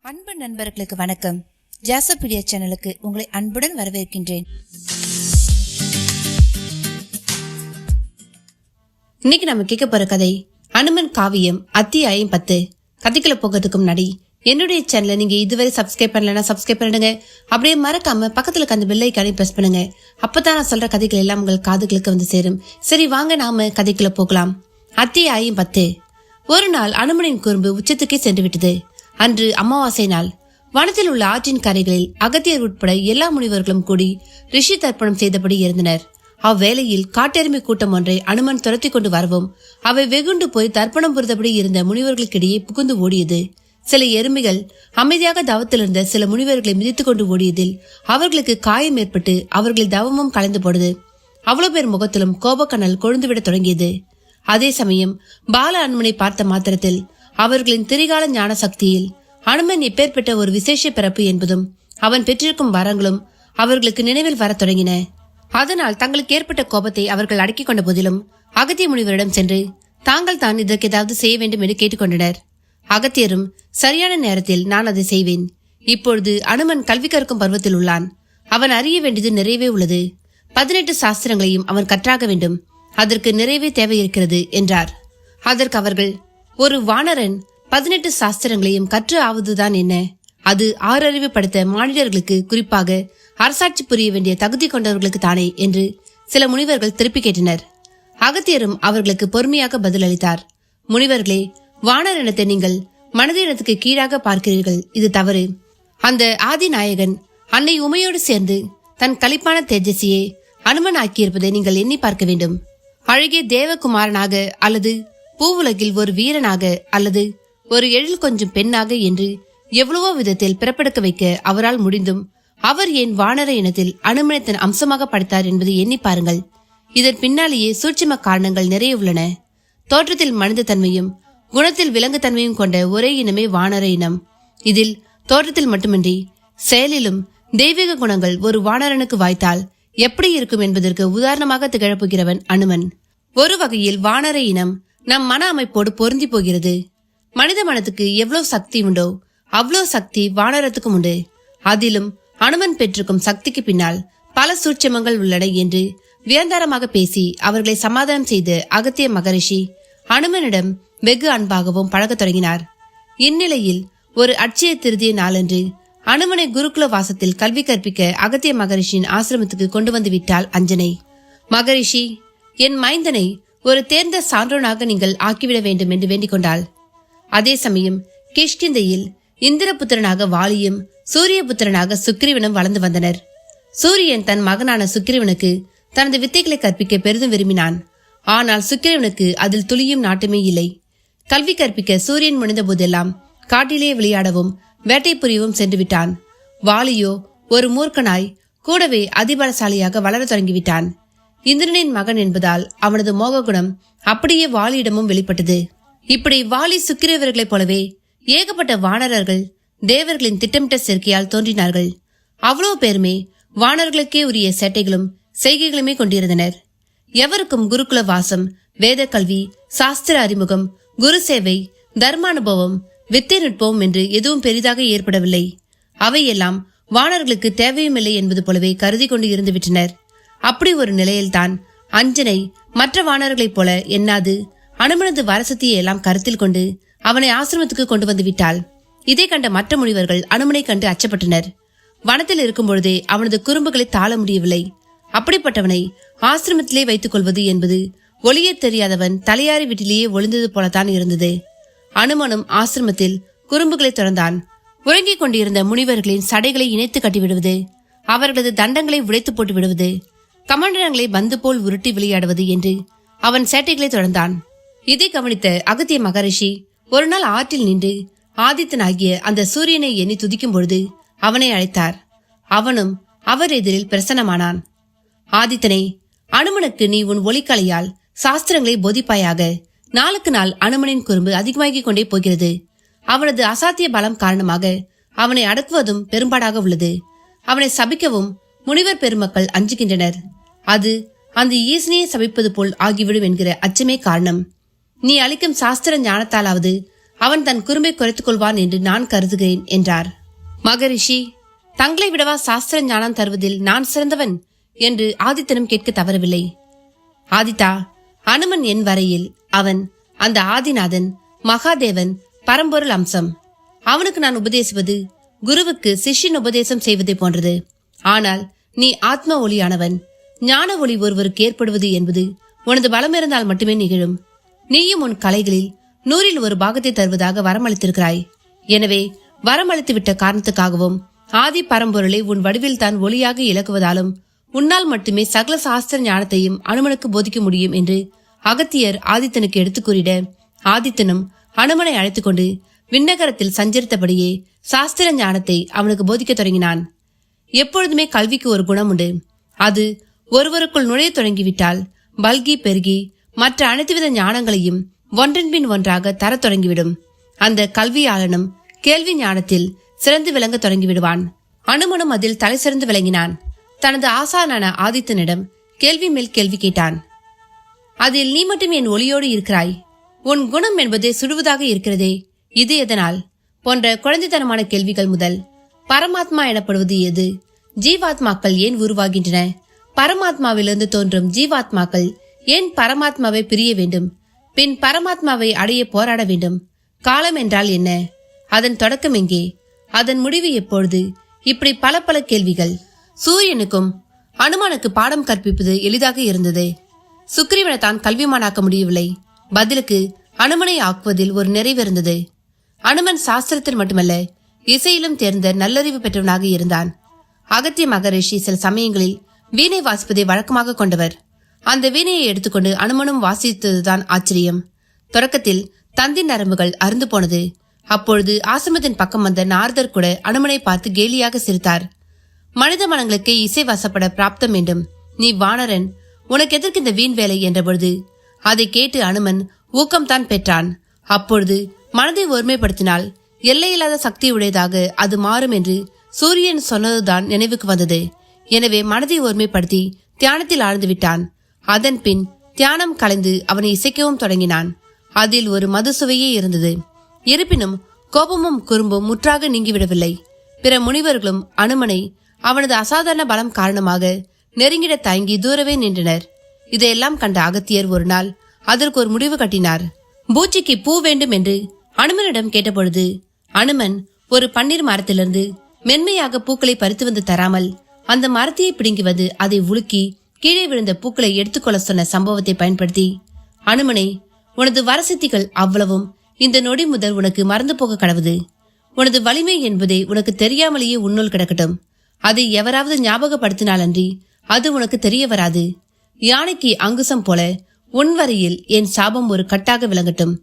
அன்பு நண்பர்களுக்கு வணக்கம். ஜாசோபீடியா சேனலுக்கு உங்களை அன்புடன் வரவேற்கின்றேன். இன்னைக்கு நம்ம கேட்க போற கதை அனுமன் காவியம் அத்தியாயம் 10. கதைக்குள்ள போகிறதுக்கு முன்னாடி என்னுடைய சேனலை நீங்க இதுவரை சப்ஸ்கிரைப் பண்ணலன்னா சப்ஸ்கிரைப் பண்ணிடுங்க. அப்படியே மறக்காம பக்கத்துல அந்த பெல் ஐகானை பிரஸ் பண்ணுங்க. அப்பதான் நான் சொல்ற கதைகள் எல்லாம் உங்கள் காதுகளுக்கு வந்து சேரும். சரி, வாங்க நாம கதைக்குள்ள போகலாம். அத்தியாயம் 10. ஒரு நாள் அனுமனின் குறும்பு உச்சத்துக்கே சென்று விட்டது. அன்று அமாவாசை நாள். வனத்தில் உள்ள ஆற்றின் கரைகளில் அகத்தியர் உட்பட எல்லா முனிவர்களும் கூடி ரிஷி தர்ப்பணம் செய்தபடி இருந்தனர். அவ்வேளையில் காட்டெருமை கூட்டம் ஒன்றை அனுமன் துரத்தி கொண்டு வரவும் அவை வெகுண்டு போய் தர்ப்பணம் புரிந்தபடி இருந்த முனிவர்களுக்கிடையே புகுந்து ஓடியது. சில எருமைகள் அமைதியாக தவத்திலிருந்த சில முனிவர்களை மிதித்துக் கொண்டு ஓடியதில் அவர்களுக்கு காயம் ஏற்பட்டு அவர்கள் தவமும் கலைந்து போடுது. அவ்வளவு பேர் முகத்திலும் கோபக்கனல் கொழுந்துவிட தொடங்கியது. அதே சமயம் பால அனுமனை பார்த்த மாத்திரத்தில் அவர்களின் திரிகால ஞான சக்தியில் அனுமன் எப்பேற்பட்ட ஒரு விசேஷ பிறப்பு என்பதும் அவன் பெற்றிருக்கும் வரங்களும் அவர்களுக்கு நினைவில் வர தொடங்கின. அதனால் தங்களுக்கு ஏற்பட்ட கோபத்தை அவர்கள் அடக்கிக் கொண்ட போதிலும் அகத்திய முனிவரிடம் சென்று தாங்கள் தான் இதற்கு ஏதாவது செய்ய வேண்டும் என்று கேட்டுக்கொண்டனர். அகத்தியரும் சரியான நேரத்தில் நான் அதை செய்வேன். இப்பொழுது அனுமன் கல்வி கற்கும் பருவத்தில் உள்ளான். அவன் அறிய வேண்டியது நிறைவே உள்ளது. 18 சாஸ்திரங்களையும் அவன் கற்றாக வேண்டும். அதற்கு நிறைவே தேவை இருக்கிறது என்றார். அதற்கு அவர்கள், ஒரு வானரன் 18 சாஸ்திரங்களையும் கற்று ஆவதுதான் என்ன? அது ஆறறிவு படுத்த மானிடர்களுக்கு, குறிப்பாக அரசாட்சி புரிய வேண்டிய தகுதி கொண்டவர்களுக்கு தானே என்று சில முனிவர்கள் திருப்பி கேட்டனர். அகத்தியரும் அவர்களுக்கு பொறுமையாக பதிலளித்தார். முனிவர்களே, வானர் இனத்தை நீங்கள் மனித இனத்துக்கு கீழாக பார்க்கிறீர்கள். இது தவறு. அந்த ஆதிநாயகன் அன்னை உமையோடு சேர்ந்து தன் களிப்பான தேஜசியை அனுமன் ஆக்கியிருப்பதை நீங்கள் எண்ணி பார்க்க வேண்டும். அழகிய தேவகுமாரனாக அல்லது பூவுலகில் ஒரு வீரனாக அல்லது ஒரு எழில் கொஞ்சம் பெண்ணாக என்று எவ்வளவோ விதத்தில் பிறப்பெடுக்க வைக்க அவரால் முடிந்தும் அவர் ஏன் வானர இனத்தில் அனுமனை தன் அம்சமாக படைத்தார் என்பதை எண்ணி பாருங்கள். இதன் பின்னாலேயே சூட்சும காரணங்கள் நிறைய உள்ளன. தோற்றத்தில் மனித தன்மையும் குணத்தில் விலங்கு தன்மையும் கொண்ட ஒரே இனமே வானர இனம். இதில் தோற்றத்தில் மட்டுமின்றி செயலிலும் தெய்வீக குணங்கள் ஒரு வானரனுக்கு வாய்த்தால் எப்படி இருக்கும் என்பதற்கு உதாரணமாக திகழப்போகிறவன் அனுமன். ஒரு வகையில் வானர இனம் நம் மன அமைப்போடு பொருந்தி போகிறது. மனித மனத்துக்கு எவ்வளவு சக்தி உண்டோ அவ்வளவு சக்தி வானரத்துக்கும் உண்டு. அதிலும் அனுமன் பெற்றிருக்கும் சக்திக்கு பின்னால் பல சூட்சமங்கள் உள்ளன என்று வியந்தாரமாக பேசி அவர்களை சமாதானம் செய்த அகத்திய மகரிஷி அனுமனிடம் வெகு அன்பாகவும் பழகத் தொடங்கினார். இந்நிலையில் ஒரு அட்சய திருதிய நாளன்று அனுமனை குருகுல வாசத்தில் கல்வி கற்பிக்க அகத்திய மகரிஷியின் ஆசிரமத்துக்கு கொண்டு வந்து விட்டாள் அஞ்சனை. மகரிஷி, என் மைந்தனை ஒரு தேர்ந்த சான்றோனாக நீங்கள் ஆக்கிவிட வேண்டும் என்று வேண்டிக் கொண்டாள். அதே சமயம் கிஷ்கிந்தையில் இந்திரபுத்திரனாக வாலியும் சூரியபுத்திரனாக சுக்கிரீவனும் வளர்ந்து வந்தனர். சூரியன் தன் மகனான சுக்கிரீவனுக்கு தனது வித்தைகளை கற்பிக்க பெரிதும் விரும்பினான். ஆனால் சுக்கிரீவனுக்கு அதில் துளியும் நாட்டமே இல்லை. கல்வி கற்பிக்க சூரியன் முடிந்த போதெல்லாம் காட்டிலே விளையாடவும் வேட்டை புரியவும் சென்று விட்டான். வாலியோ ஒரு மூர்க்கனாய் கூடவே அதிபலசாலியாக வளர தொடங்கிவிட்டான். இந்திரனின் மகன் என்பதால் அவனது மோக குணம் அப்படியே வாலியிடமும் வெளிப்பட்டது. இப்படி வாலி சுக்கிரீவர்களைப் போலவே ஏகப்பட்ட வானரர்கள் தேவர்களின் திட்டமிட்ட சேர்க்கையால் தோன்றினார்கள். அவ்வளவு பேருமே வானர்களுக்கே உரிய சேட்டைகளும் செய்கைகளுமே கொண்டிருந்தனர். எவருக்கும் குருகுல வாசம், வேத கல்வி, சாஸ்திர அறிமுகம், குரு சேவை, தர்மானுபவம், வித்தை நுட்பம் என்று எதுவும் பெரிதாக ஏற்படவில்லை. அவையெல்லாம் வானர்களுக்கு தேவையுமில்லை என்பது போலவே கருதி கொண்டு இருந்து விட்டனர். அப்படி ஒரு நிலையில்தான் அஞ்சனை மற்ற வானர்களைப் போல எண்ணாது அனுமனது வரசக்தியை எல்லாம் கருத்தில் கொண்டு அவனை ஆசிரமத்துக்கு கொண்டு வந்து விட்டாள். இதை கண்ட மற்ற முனிவர்கள் அனுமனை கண்டு அச்சப்பட்டனர். வனத்தில் இருக்கும் பொழுதே அவனது குறும்புகளை தாழ முடியவில்லை. அப்படிப்பட்டவனை ஆசிரமத்திலே வைத்துக் கொள்வது என்பது ஒளியே தெரியாதவன் தலையாரி வீட்டிலேயே ஒளிந்தது போலத்தான் இருந்தது. அனுமனும் ஆசிரமத்தில் குறும்புகளை தொடர்ந்தான். உறங்கிக் கொண்டிருந்த முனிவர்களின் சடைகளை இணைத்து கட்டிவிடுவது, அவர்களது தண்டங்களை உடைத்து போட்டு விடுவது, கமண்டலங்களை பந்து போல் உருட்டி விளையாடுவது என்று அவன் சேட்டைகளை தொடர்ந்தான். இதை கவனித்த அகத்திய மகரிஷி ஒரு நாள் ஆற்றில் நின்று ஆதித்தனாகிய அந்த சூரியனை எண்ணி துதிக்கும் பொழுது அவனை அழைத்தார். அவனும் அவர் எதிரில் பிரசன்னமானான். ஆதித்தனே, அனுமனுக்கு நீ உன் ஒளிக்கலையால் சாஸ்திரங்களை போதிப்பாயாக. நாளுக்கு நாள் அனுமனின் குறும்பு அதிகமாகிக் கொண்டே போகிறது. அவனது அசாத்திய பலம் காரணமாக அவனை அடக்குவதும் பெரும்பாடாக உள்ளது. அவனை சபிக்கவும் முனிவர் பெருமக்கள் அஞ்சுகின்றனர். அது அந்த ஈசனையை சபிப்பது போல் ஆகிவிடும் என்கிற அச்சமே காரணம். நீ அளிக்கும் சாஸ்திர ஞானத்தாலாவது அவன் தன் குறும்பை குறைத்துக் கொள்வான் என்று நான் கருதுகிறேன் என்றார். மகரிஷி, தங்களை விடவா சாஸ்திர ஞானம் தருவதில் நான் சிறந்தவன் என்று ஆதித்தனும் கேட்க தவறவில்லை. ஆதித்தா, அனுமன் என் வரையில் அவன் அந்த ஆதிநாதன் மகாதேவன் பரம்பொருள் அம்சம். அவனுக்கு நான் உபதேசிப்பது குருவுக்கு சிஷ்யன் உபதேசம் செய்வதை போன்றது. ஆனால் நீ ஆத்ம ஒளியானவன். ஞான ஒளி ஒருவருக்கு ஏற்படுவது என்பது உனது பலம் இருந்தால் மட்டுமே நிகழும். நீயும் உன் கலைகளில் 100ல் 1 பாகத்தை தருவதாக வரமளித்திருக்கிறாய். எனவே வரமளித்து விட்ட காரணத்துக்காகவும் ஆதி பரம்பொருளை உன் வடிவில் தான் ஒளியாக இலக்குவதாலும் உன்னால் மட்டுமே சகல சாஸ்திர ஞானத்தையும் அனுமனுக்கு போதிக்க முடியும் என்று அகத்தியர் ஆதித்தனுக்கு எடுத்துக் கூறிட, ஆதித்தனும் அனுமனை அழைத்துக் கொண்டு விண்ணகரத்தில் சஞ்சரித்தபடியே சாஸ்திர ஞானத்தை அவனுக்கு போதிக்க தொடங்கினான். எப்பொழுதுமே கல்விக்கு ஒரு குணம் உண்டு. அது ஒருவருக்குள் நுழைய தொடங்கிவிட்டால் பல்கி பெருகி மற்ற அனைத்துவித ஞானங்களையும் ஒன்றன் பின் ஒன்றாக தரத் தொடங்கிவிடும். அந்த கல்வியாளனும் கேள்வி ஞானத்தில் சிறந்து விளங்க தொடங்கிவிடுவான். அனுமனும் அதில் தலை சிறந்து விளங்கினான். தனது ஆசானான ஆதித்தனிடம் கேள்வி மேல் கேள்வி கேட்டான். அதில் நீ மட்டும் என் ஒளியோடு இருக்கிறாய். உன் குணம் என்பது சுடுவதாக இருக்கிறதே, இது எதனால் போன்ற குழந்தைத்தனமான கேள்விகள் முதல் பரமாத்மா எனப்படுவது எது, ஜீவாத்மாக்கள் ஏன் உருவாகின்றன, பரமாத்மாவிலிருந்து தோன்றும் ஜீவாத்மாக்கள் ஏன் பரமாத்மாவை பிரிய வேண்டும், பின் பரமாத்மாவை அடைய போராட வேண்டும், காலம் என்றால் என்ன, அதன் தொடக்கம் எங்கே, அதன் முடிவு எப்பொழுது, இப்படி பல பல கேள்விகள். சூரியனுக்கும் அனுமானுக்கு பாடம் கற்பிப்பது எளிதாக இருந்தது. சுக்ரீவனை தான் கல்விமானாக்க முடியவில்லை. பதிலுக்கு அனுமனை ஆக்குவதில் ஒரு நிறைவு இருந்தது. அனுமன் சாஸ்திரத்தில் மட்டுமல்ல, இசையிலும் தேர்ந்த நல்லறிவு பெற்றவனாக இருந்தான். அகத்திய மகரிஷி சில சமயங்களில் வீணை வாசிப்பதை வழக்கமாக கொண்டவர். அந்த வீணையை எடுத்துக்கொண்டு அனுமனும் வாசித்ததுதான் ஆச்சரியம். தொடக்கத்தில் தந்தின் நரம்புகள் அருந்து போனது. அப்பொழுது ஆசிரமத்தின் பக்கம் வந்த நாரதர் கூட அனுமனை பார்த்து கேலியாக சிரித்தார். மனித மனங்களுக்கு இசை வசப்பட பிராப்தம் வேண்டும். நீ வானரன், உனக்கு எதற்கு இந்த வீண் வேலை என்ற பொழுது அதை கேட்டு அனுமன் ஊக்கம்தான் பெற்றான். அப்பொழுது மனதை ஒருமைப்படுத்தினால் எல்லையில்லாத சக்தி உடையதாக அது மாறும் என்று சூரியன் சொன்னதுதான் நினைவுக்கு வந்தது. எனவே மனதை ஒருமைப்படுத்தி தியானத்தில் ஆழ்ந்து விட்டான். அதன் பின் தியானம் கலைந்து அவனை இசைக்கவும் தொடங்கினான். அதில் ஒரு மது சுவையே இருந்தது. இருப்பினும் கோபமும் குறும்பும் முற்றாக நீங்கிவிடவில்லை. பிற முனிவர்களும் அனுமனை அவனது அசாதாரண பலம் காரணமாக நெருங்கிட தயங்கி தூரவே நின்றனர். இதையெல்லாம் கண்ட அகத்தியர் ஒரு நாள் அதற்கு ஒரு முடிவு கட்டினார். பூச்சிக்கு பூ வேண்டும் என்று அனுமனிடம் கேட்டபொழுது அனுமன் ஒரு பன்னீர் மரத்திலிருந்து மென்மையாக பூக்களை பறித்து வந்து தராமல் அந்த மரத்தையே பிடுங்கி வந்து அதை உலுக்கி கீழே விழுந்த பூக்களை எடுத்துக்கொள்ள சொன்ன சம்பவத்தை பயன்படுத்தி, அனுமனை, உனது வரசித்திகள் அவ்வளவும் இந்த நொடி முதல் உனக்கு மறந்து போக கடவுது. உனது வலிமை என்பதை உனக்கு தெரியாமலேயே உன்னுள் கிடக்கட்டும். அதை எவராவது ஞாபகப்படுத்தினாலன்றி அது உனக்கு தெரிய வராது. யானைக்கு அங்குசம் போல உன் வரையில் என் சாபம் ஒரு கட்டாக விளங்கட்டும்.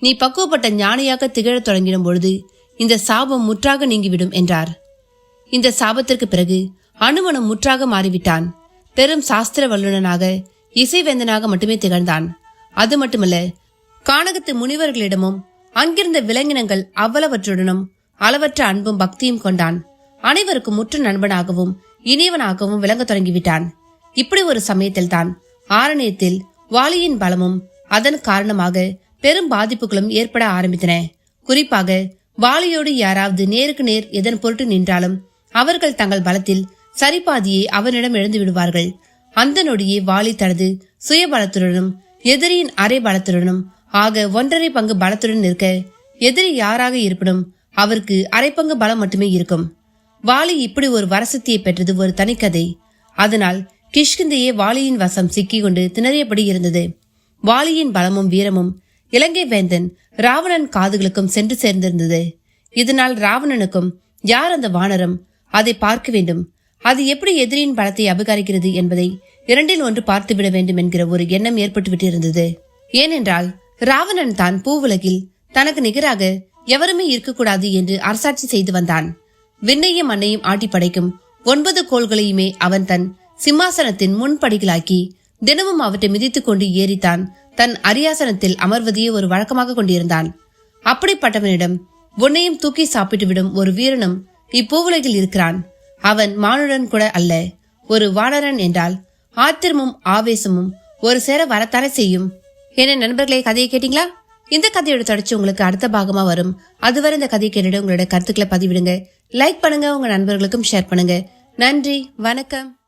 நீ பக்குவப்பட்ட ஞானியாக திகழத் தொடங்கிடும் பொழுது இந்த சாபம் முற்றாக நீங்கிவிடும் என்றார். இந்த சாபத்திற்கு பிறகு அனுமனும் முற்றாக மாறிவிட்டான். பெரும் சாஸ்திர வல்லுநனாக இசைவேந்தனாக மட்டுமே திகழ்ந்தான். அது மட்டுமல்ல, கானகத்து முனிவர்களிடமும் அங்கிருந்த விலங்கினங்கள் அவ்வளவற்றுடனும் அளவற்ற அன்பும் பக்தியும் கொண்டான். அனைவருக்கும் முற்று நண்பனாகவும் இனியவனாகவும் விளங்க தொடங்கிவிட்டான். இப்படி ஒரு சமயத்தில் தான் ஆரண்யத்தில் வாலியின் பலமும் அதன் காரணமாக பெரும் பாதிப்புகளும் ஏற்பட ஆரம்பித்தன. குறிப்பாக வாலியோடு யாராவது நேருக்கு நேர் எதன் பொருட்டு நின்றாலும் அவர்கள் தங்கள் பலத்தில் சரிபாதியை அவனிடம் இழந்து விடுவார்கள். அந்த நொடியே வாலி தனது சுய பலத்துடனும் எதிரியின் அரை பலத்துடனும் ஆக 1.5 பங்கு பலத்துடன் நிற்க, எதிரி யாராக இருப்பினும் அவருக்கு அரை பங்கு பலம் மட்டுமே இருக்கும். வாலி இப்படி ஒரு வரசக்தியை பெற்றது ஒரு தனிக்கதை. அதனால் கிஷ்கிந்தையே வாலியின் வசம் சிக்கிக் கொண்டு திணறியபடி இருந்தது. வாலியின் பலமும் வீரமும் இலங்கை வேந்தன் ராவணன் காதுகளுக்கும் சென்று சேர்ந்திருந்தது. இதனால் ராவணனுக்கும் யார் அந்த வானரம், அதை பார்க்க வேண்டும், அது எப்படி எதிரியின் பலத்தை அபகரிக்கிறது என்பதை 2இல் 1 பார்த்துவிட வேண்டும் என்கிற ஒரு எண்ணம் ஏற்பட்டுவிட்டிருந்தது. ஏனென்றால் ராவணன் தான் பூவுலகில் தனக்கு நிகராக எவருமே இருக்கக்கூடாது என்று அரசாட்சி செய்து வந்தான். விண்ணையும் மண்ணையும் ஆட்டி படைக்கும் 9 கோள்களையுமே அவன் தன் சிம்மாசனத்தின் முன்படிகளாக்கி தினமும் அவற்றை மிதித்துக் கொண்டு ஏறித்தான் தன் அரியாசனத்தில் அமர்வதையே ஒரு வழக்கமாக கொண்டிருந்தான். அப்படிப்பட்டவனிடம் உன்னையும் தூக்கி சாப்பிட்டு விடும் ஒரு வீரனும் இப்பூவுலகில் இருக்கிறான். அவன் மானுடன் கூட அல்ல, ஒரு வானரன் என்றால் ஆத்திரமும் ஆவேசமும் ஒரு சேர வரத்தானே செய்யும். என்ன நண்பர்களே, கதையை கேட்டீங்களா? இந்த கதையோட தொடர்ச்சி உங்களுக்கு அடுத்த பாகமா வரும். அதுவரை இந்த கதையை கேட்டுட்டு உங்களோட கருத்துக்களை பதிவிடுங்க. லைக் பண்ணுங்க, உங்க நண்பர்களுக்கும் ஷேர் பண்ணுங்க. நன்றி, வணக்கம்.